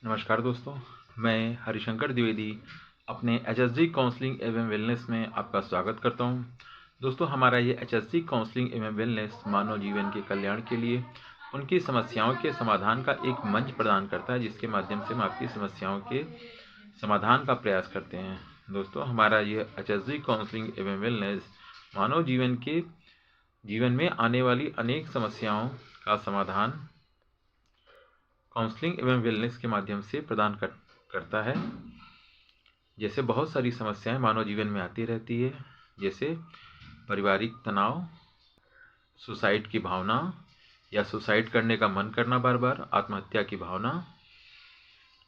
नमस्कार दोस्तों, मैं हरिशंकर द्विवेदी अपने एचएसजी काउंसलिंग एवं वेलनेस में आपका स्वागत करता हूं। दोस्तों, हमारा ये एचएसजी काउंसलिंग एवं वेलनेस मानव जीवन के कल्याण के लिए उनकी समस्याओं के समाधान का एक मंच प्रदान करता है, जिसके माध्यम से हम आपकी समस्याओं के समाधान का प्रयास करते हैं। दोस्तों, हमारा ये एचएसजी काउंसलिंग एवं वेलनेस मानव जीवन में आने वाली अनेक समस्याओं का समाधान काउंसलिंग एवं वेलनेस के माध्यम से प्रदान करता है। जैसे बहुत सारी समस्याएं मानव जीवन में आती रहती है, जैसे पारिवारिक तनाव, सुसाइड की भावना या सुसाइड करने का मन करना, बार बार आत्महत्या की भावना,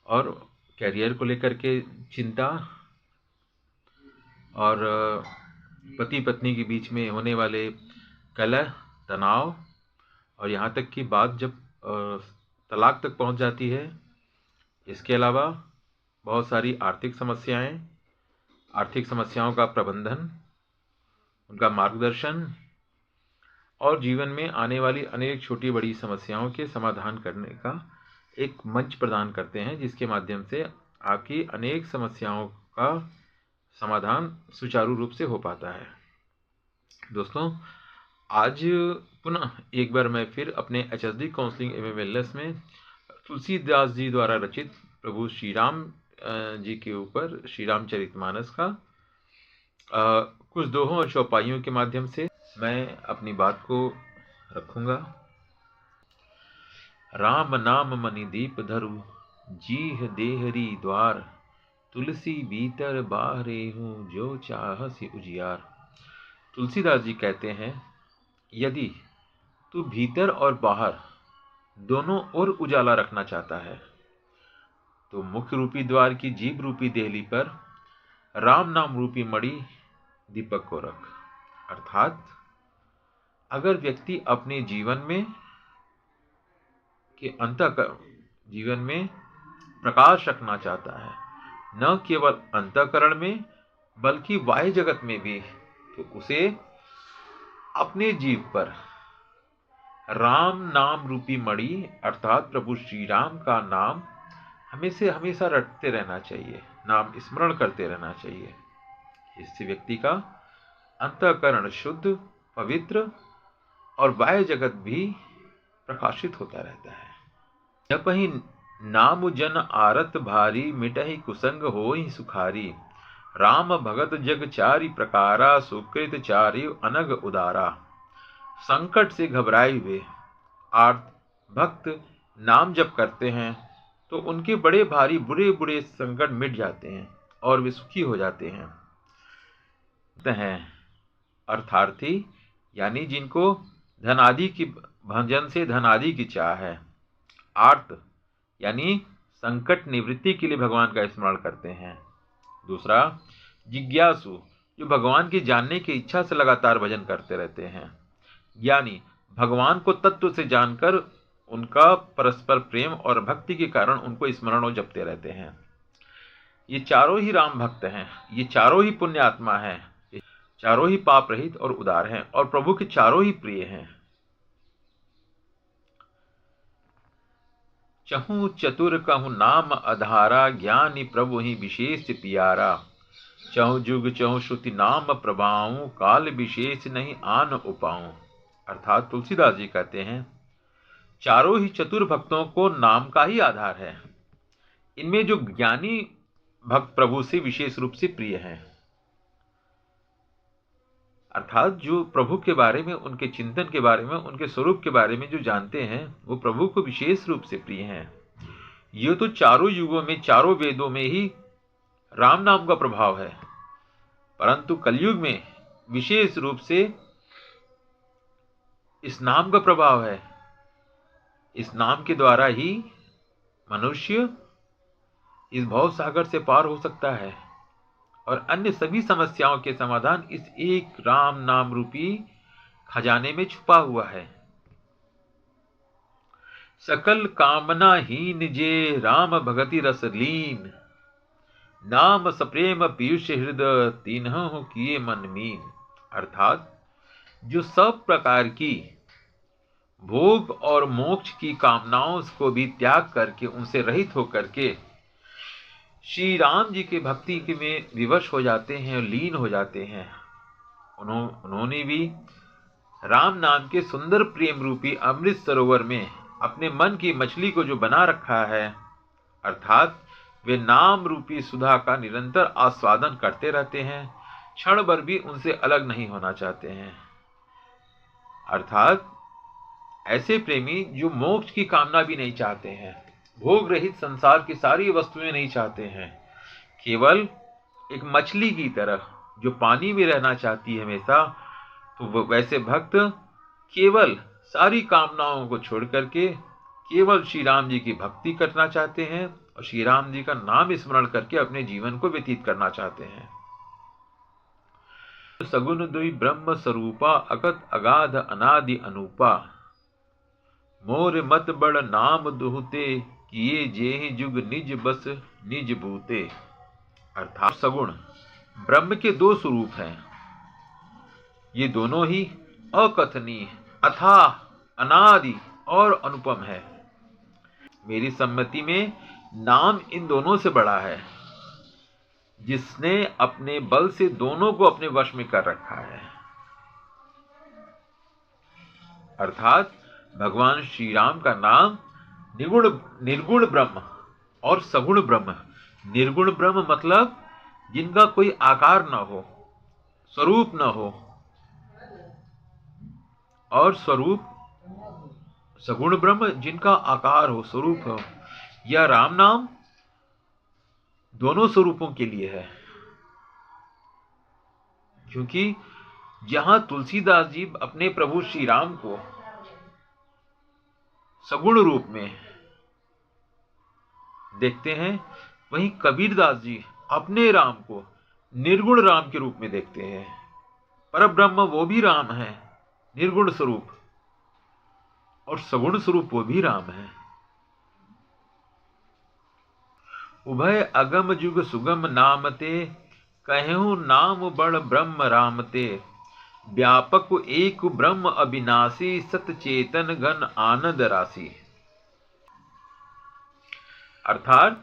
और कैरियर को लेकर के चिंता, और पति पत्नी के बीच में होने वाले कलह, तनाव, और यहाँ तक कि बात जब तलाक तक पहुँच जाती है। इसके अलावा बहुत सारी आर्थिक समस्याओं का प्रबंधन, उनका मार्गदर्शन, और जीवन में आने वाली अनेक छोटी बड़ी समस्याओं के समाधान करने का एक मंच प्रदान करते हैं, जिसके माध्यम से आपकी अनेक समस्याओं का समाधान सुचारू रूप से हो पाता है। दोस्तों, आज पुनः एक बार मैं फिर अपने एचएसडी काउंसलिंग एवं वेलनेस में तुलसीदास जी द्वारा रचित प्रभु श्री राम जी के ऊपर श्री रामचरितमानस का कुछ दोहों और चौपाइयों के माध्यम से मैं अपनी बात को रखूंगा। राम नाम मणि दीप धरु, जीह देहरी द्वार, तुलसी भीतर बाहरे हूँ, जो चाहसि उजियार। तुलसीदास जी कहते हैं, यदि तू भीतर और बाहर दोनों ओर उजाला रखना चाहता है तो मुख्य रूपी द्वार की जीभ रूपी देहली पर राम नाम रूपी मणि दीपक को रख। अर्थात अगर व्यक्ति अपने जीवन में प्रकाश रखना चाहता है, न केवल अंतःकरण में बल्कि बाह्य जगत में भी, तो उसे अपने जीव पर राम नाम रूपी मणि अर्थात प्रभु श्री राम का नाम हमेशा रटते रहना चाहिए, नाम स्मरण करते रहना चाहिए। इससे व्यक्ति का अंतःकरण शुद्ध, पवित्र और बाह्य जगत भी प्रकाशित होता रहता है। जपहि नाम जन आरत भारी, मिटहि कुसंग होहि सुखारी, राम भगत जग चारि प्रकारा, सुकृत चारि अनग उदारा। संकट से घबराए हुए आर्त भक्त नाम जप करते हैं तो उनके बड़े भारी बुरे बुरे संकट मिट जाते हैं और वे सुखी हो जाते हैं। अर्थार्थी यानी जिनको भजन से धनादि की चाह है। आर्त यानी संकट निवृत्ति के लिए भगवान का स्मरण करते हैं। दूसरा, जिज्ञासु, जो भगवान की जानने की इच्छा से लगातार भजन करते रहते हैं। यानी भगवान को तत्व से जानकर उनका परस्पर प्रेम और भक्ति के कारण उनको स्मरण और जपते रहते हैं। ये चारों ही राम भक्त हैं, ये चारों ही पुण्य आत्मा हैं, ये चारों ही पाप रहित और उदार हैं और प्रभु के चारों ही प्रिय हैं। चहु चतुर कहु नाम अधारा, ज्ञानी प्रभु ही विशेष पियारा। चहु जुग चहु श्रुति नाम प्रभाऊं, काल विशेष नहीं आन उपाऊं। अर्थात तुलसीदास जी कहते हैं, चारों ही चतुर भक्तों को नाम का ही आधार है। इनमें जो ज्ञानी भक्त प्रभु से विशेष रूप से प्रिय हैं, अर्थात जो प्रभु के बारे में, उनके चिंतन के बारे में, उनके स्वरूप के बारे में जो जानते हैं, वो प्रभु को विशेष रूप से प्रिय हैं। ये तो चारों युगों में, चारों वेदों में ही राम नाम का प्रभाव है, परंतु कलयुग में विशेष रूप से इस नाम का प्रभाव है। इस नाम के द्वारा ही मनुष्य इस भव सागर से पार हो सकता है और अन्य सभी समस्याओं के समाधान इस एक राम नाम रूपी खजाने में छुपा हुआ है। सकल कामना हीन जे राम भगति रस लीन, नाम सप्रेम पीयूष हृदय तीनहु किए मन मीन। अर्थात जो सब प्रकार की भोग और मोक्ष की कामनाओं को भी त्याग करके, उनसे रहित होकर के श्री राम जी के भक्ति के में विवश हो जाते हैं और लीन हो जाते हैं। उन्होंने भी राम नाम के सुंदर प्रेम रूपी अमृत सरोवर में अपने मन की मछली को जो बना रखा है, अर्थात वे नाम रूपी सुधा का निरंतर आस्वादन करते रहते हैं, क्षण भर भी उनसे अलग नहीं होना चाहते हैं। अर्थात ऐसे प्रेमी जो मोक्ष की कामना भी नहीं चाहते हैं, भोग रहित संसार की सारी वस्तुएं नहीं चाहते हैं, केवल एक मछली की तरह जो पानी में रहना चाहती है हमेशा, तो वैसे भक्त केवल सारी कामनाओं को छोड़ करके केवल श्री राम जी की भक्ति करना चाहते हैं और श्री राम जी का नाम स्मरण करके अपने जीवन को व्यतीत करना चाहते हैं। सगुन दुई ब्रह्म स्वरूपा, अकत अगाध अनादि अनूपा, मोर मत बड़ नाम दुहते, किए जेहि जुग निज बस निज भूते। अर्थात सगुण ब्रह्म के दो स्वरूप हैं, ये दोनों ही अकथनीय, अथाह, अनादि और अनुपम है। मेरी सम्मति में नाम इन दोनों से बड़ा है, जिसने अपने बल से दोनों को अपने वश में कर रखा है। अर्थात भगवान श्री राम का नाम निर्गुण ब्रह्म और सगुण ब्रह्म। निर्गुण ब्रह्म मतलब जिनका कोई आकार न हो, स्वरूप न हो, और स्वरूप सगुण ब्रह्म जिनका आकार हो, स्वरूप हो। यह राम नाम दोनों स्वरूपों के लिए है, क्योंकि जहां तुलसीदास जी अपने प्रभु श्री राम को सगुण रूप में देखते हैं, वहीं कबीरदास जी अपने राम को निर्गुण राम के रूप में देखते हैं। परब्रह्म वो भी राम है, निर्गुण स्वरूप, और सगुण स्वरूप वो भी राम है। उभय अगम जुग सुगम नामते, कहूँ नाम बड़ ब्रह्म रामते, व्यापक एक ब्रह्म अविनाशी, सत चेतन घन आनंद राशि। अर्थात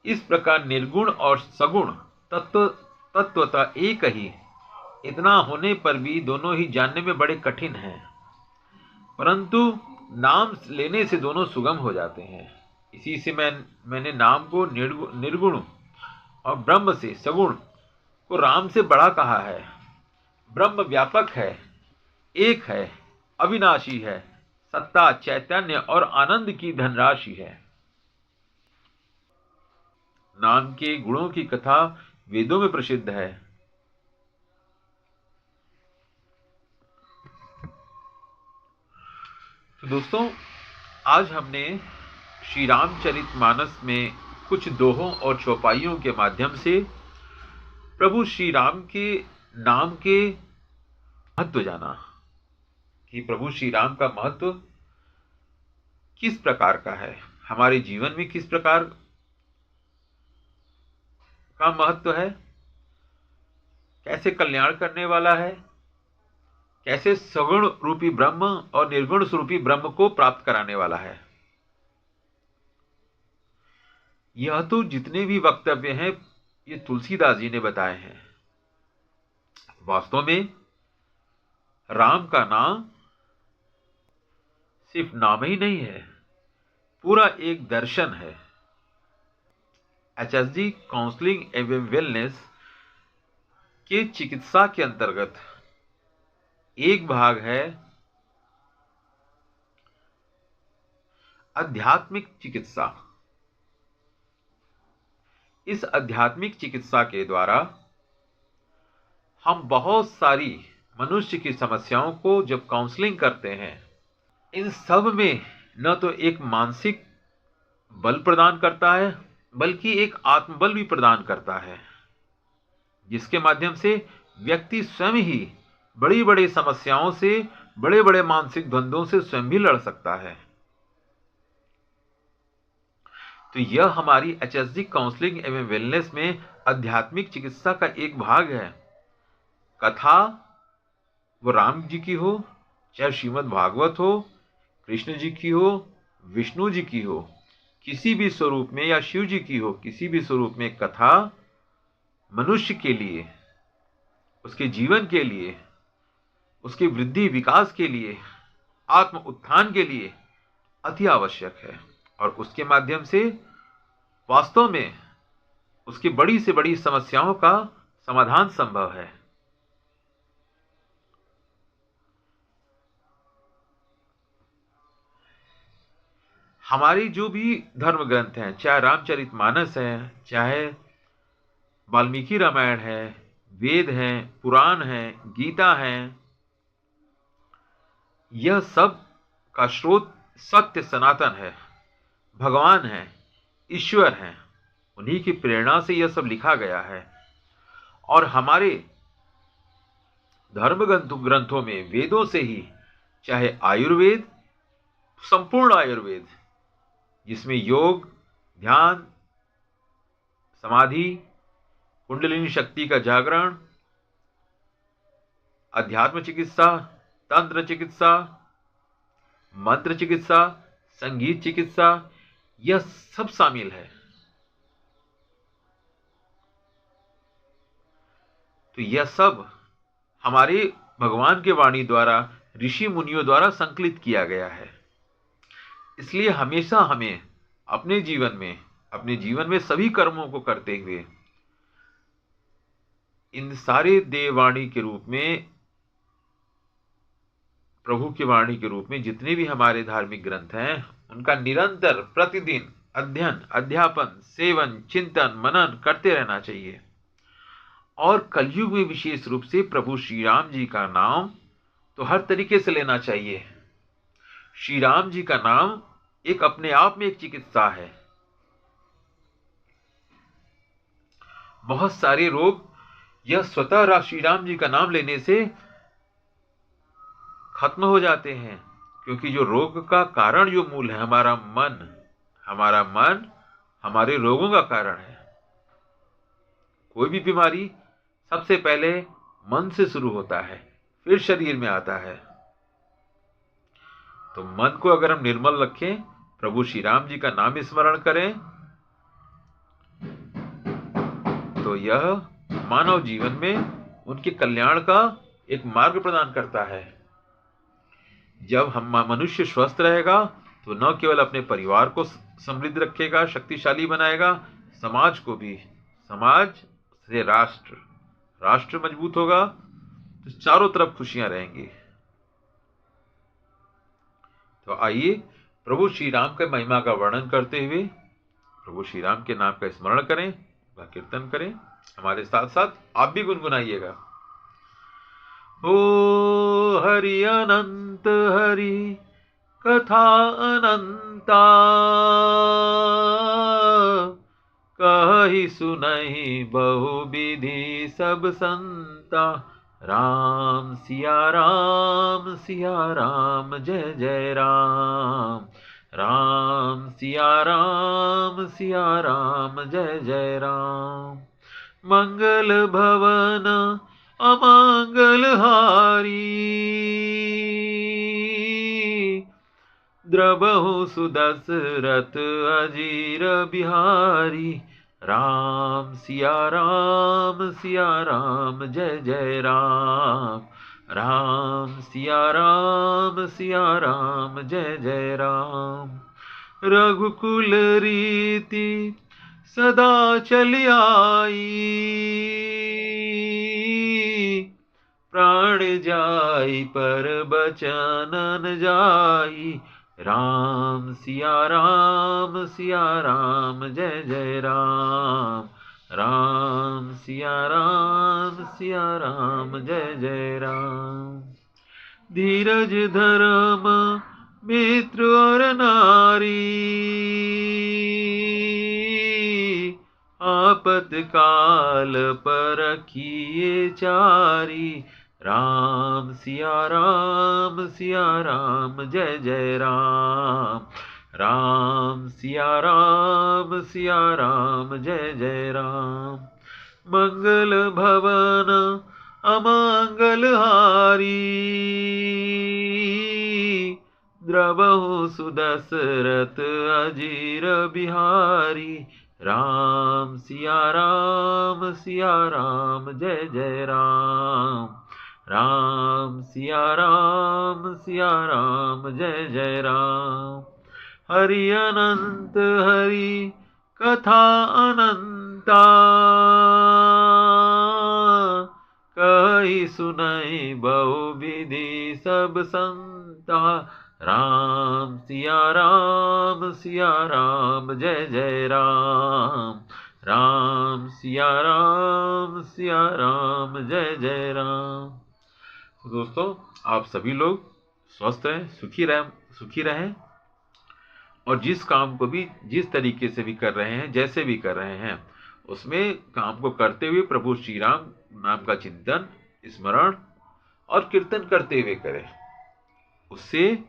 इस प्रकार निर्गुण और सगुण तत्वतः एक ही, इतना होने पर भी दोनों ही जानने में बड़े कठिन हैं, परंतु नाम लेने से दोनों सुगम हो जाते हैं। इसी से मैंने नाम को निर्गुण और ब्रह्म से सगुण को राम से बड़ा कहा है। ब्रह्म व्यापक है, एक है, अविनाशी है, सत्ता, चैतन्य और आनंद की धनराशि है। नाम के गुणों की कथा वेदों में प्रसिद्ध है। तो दोस्तों, आज हमने श्री रामचरितमानस में कुछ दोहों और चौपाइयों के माध्यम से प्रभु श्री राम के नाम के महत्व जाना, कि प्रभु श्री राम का महत्व किस प्रकार का है, हमारे जीवन में किस प्रकार का महत्व है, कैसे कल्याण करने वाला है, कैसे सगुण रूपी ब्रह्म और निर्गुण स्वरूपी ब्रह्म को प्राप्त कराने वाला है। यह तो जितने भी वक्तव्य हैं ये तुलसीदास जी ने बताए हैं। वास्तव में राम का नाम सिर्फ नाम ही नहीं है, पूरा एक दर्शन है। HSG काउंसलिंग एवं वेलनेस के चिकित्सा के अंतर्गत एक भाग है आध्यात्मिक चिकित्सा। इस आध्यात्मिक चिकित्सा के द्वारा हम बहुत सारी मनुष्य की समस्याओं को जब काउंसलिंग करते हैं, इन सब में न तो एक मानसिक बल प्रदान करता है, बल्कि एक आत्मबल भी प्रदान करता है, जिसके माध्यम से व्यक्ति स्वयं ही बड़ी बड़ी समस्याओं से, बड़े बड़े मानसिक द्वंद्वों से स्वयं भी लड़ सकता है। तो यह हमारी HSG काउंसलिंग एवं वेलनेस में आध्यात्मिक चिकित्सा का एक भाग है। कथा वो राम जी की हो चाहे श्रीमद् भागवत हो, कृष्ण जी की हो, विष्णु जी की हो, किसी भी स्वरूप में, या शिव जी की हो, किसी भी स्वरूप में कथा मनुष्य के लिए, उसके जीवन के लिए, उसके वृद्धि विकास के लिए, आत्म उत्थान के लिए अति आवश्यक है। और उसके माध्यम से वास्तव में उसकी बड़ी से बड़ी समस्याओं का समाधान संभव है। हमारी जो भी धर्म ग्रंथ हैं, चाहे रामचरितमानस है, चाहे वाल्मीकि रामायण है, वेद हैं, पुराण हैं, गीता है, यह सब का स्रोत सत्य सनातन है, भगवान है, ईश्वर हैं। उन्हीं की प्रेरणा से यह सब लिखा गया है। और हमारे धर्म ग्रंथों में, वेदों से ही, चाहे आयुर्वेद, संपूर्ण आयुर्वेद, जिसमें योग, ध्यान, समाधि, कुंडलिनी शक्ति का जागरण, अध्यात्म चिकित्सा, तंत्र चिकित्सा, मंत्र चिकित्सा, संगीत चिकित्सा, यह सब शामिल है। तो यह सब हमारे भगवान के वाणी द्वारा, ऋषि मुनियों द्वारा संकलित किया गया है। इसलिए हमेशा हमें अपने जीवन में सभी कर्मों को करते हुए इन सारे देववाणी के रूप में, प्रभु की वाणी के रूप में जितने भी हमारे धार्मिक ग्रंथ हैं, उनका निरंतर प्रतिदिन अध्ययन, अध्यापन, सेवन, चिंतन, मनन करते रहना चाहिए। और कलयुग में विशेष रूप से प्रभु श्री राम जी का नाम तो हर तरीके से लेना चाहिए। श्री राम जी का नाम एक अपने आप में एक चिकित्सा है। बहुत सारे रोग यह स्वतः श्री राम जी का नाम लेने से खत्म हो जाते हैं, क्योंकि जो रोग का कारण, जो मूल है, हमारा मन हमारे रोगों का कारण है। कोई भी बीमारी सबसे पहले मन से शुरू होता है, फिर शरीर में आता है। तो मन को अगर हम निर्मल रखें, प्रभु श्री राम जी का नाम स्मरण करें, तो यह मानव जीवन में उनके कल्याण का एक मार्ग प्रदान करता है। जब हम मनुष्य स्वस्थ रहेगा तो न केवल अपने परिवार को समृद्ध रखेगा, शक्तिशाली बनाएगा, समाज को भी, समाज से राष्ट्र मजबूत होगा, तो चारों तरफ खुशियां रहेंगी। तो आइए प्रभु श्री राम के महिमा का वर्णन करते हुए प्रभु श्री राम के नाम का स्मरण करें, वह कीर्तन करें। हमारे साथ साथ आप भी गुनगुनाइएगा। ओ हरि अनंत हरि कथा अनंता, कहि सुनहि बहु विधि सब संता। राम सिया राम जय जय राम। राम सिया राम जय जय राम। मंगल भवन अमंगल हारी, द्रबहु सुदशरथ अजीर बिहारी। राम सिया राम जय जय राम। राम सिया राम जय जय राम। रघुकुल रीति सदा चली आई, प्राण जाई पर बचन न जाई। राम सिया राम जय जय राम। राम सिया राम जय जय राम। धीरज धर्म मित्र और नारी, आपत काल पर रखिए चारी। राम सिया राम जय जय राम। राम सिया राम जय जय राम। मंगल भवन अमंगलहारी, द्रवहु सुदशरथ अजीर बिहारी। राम सिया राम, सिया राम, जय जय राम। राम सिया राम, सिया राम, जय जय राम। हरि अनंत हरि कथा अनंता, कही सुनाई बहु विधि सब संता। राम सिया राम, सिया राम, जय जय राम। राम सिया राम, सिया राम, जय जय राम। तो दोस्तों, आप सभी लोग स्वस्थ रहें, सुखी रहें, और जिस काम को भी जिस तरीके से भी कर रहे हैं, जैसे भी कर रहे हैं, उसमें काम को करते हुए प्रभु श्री राम नाम का चिंतन, स्मरण और कीर्तन करते हुए करें। उससे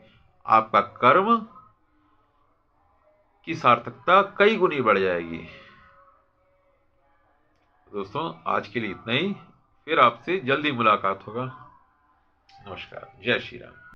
आपका कर्म की सार्थकता कई गुनी बढ़ जाएगी। दोस्तों, आज के लिए इतना ही। फिर आपसे जल्दी मुलाकात होगा। नमस्कार। जय श्री राम।